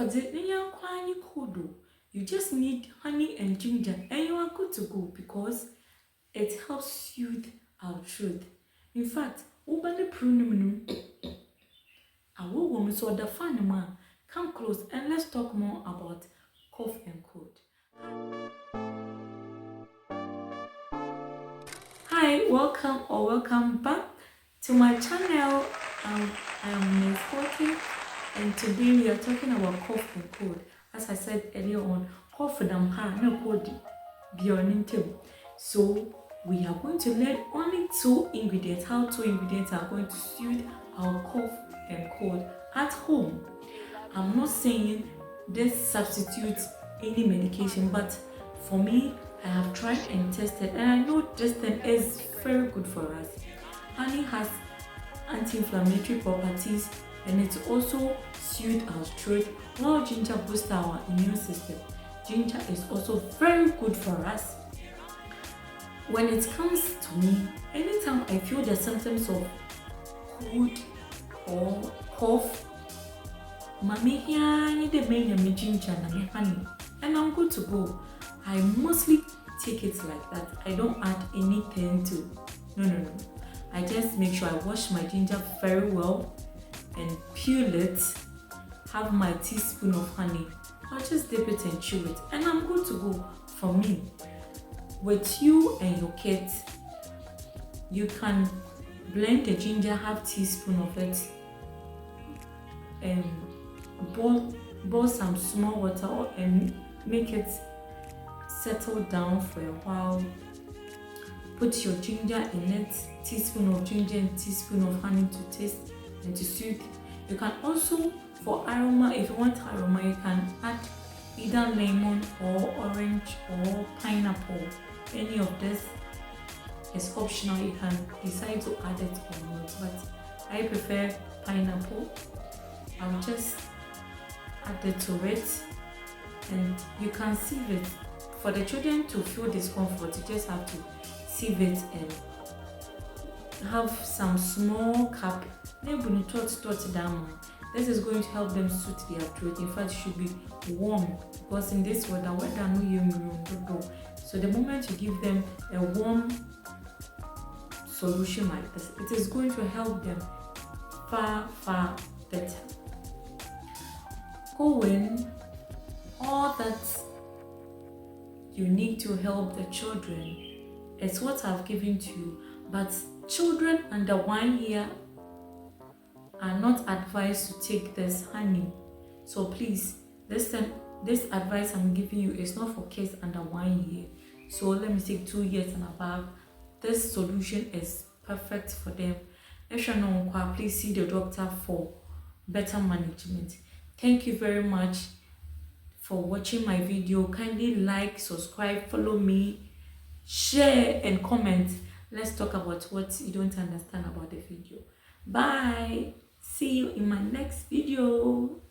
for the cold. You just need honey and ginger and you are good to go because it helps soothe our throat. In fact, ubani prunum I will so the fun man. Come close and let's talk more about cough and cold. Hi, welcome back to my channel. I am Miss Quartey, and today we are talking about cough and cold. As I said earlier on, cough and no cold beyond table. So we are going to learn only two ingredients. How two ingredients are going to soothe our cough and cold at home. I'm not saying this substitutes any medication, but for me, I have tried and tested, and I know this thing is very good for us. Honey has anti-inflammatory properties, and it also soothes our throat, while ginger boosts our immune system. Ginger is also very good for us. When it comes to me, anytime I feel the symptoms of cold or cough, mommy here the main ginger and honey, and I'm good to go. I mostly take it like that. I don't add anything to. No. I just make sure I wash my ginger very well and peel it. Have my teaspoon of honey. I'll just dip it and chew it, and I'm good to go. For me, with you and your kids, you can blend the ginger, have teaspoon of it, and boil some small water and make it settle down for a while. Put your ginger in it, teaspoon of ginger and teaspoon of honey to taste and to soothe. You can also, for aroma, if you want aroma, you can add either lemon or orange or pineapple. Any of this is optional. You can decide to add it or not, but I prefer pineapple. I'll just add it to it, and you can sieve it. For the children to feel discomfort, you just have to sieve it and have some small cup. This is going to help them soothe their throat. In fact, it should be warm because in this weather so the moment you give them a warm solution like this, it is going to help them far better. Going all that you need to help the children is what I've given to you, but children under 1 year are not advised to take this honey. So please, this advice I'm giving you is not for kids under 1 year. So let me say 2 years and above. This solution is perfect for them. If you're not, please see the doctor for better management. Thank you very much for watching my video. Kindly like, subscribe, follow me, share and comment. Let's talk about what you don't understand about the video. Bye. See you in my next video.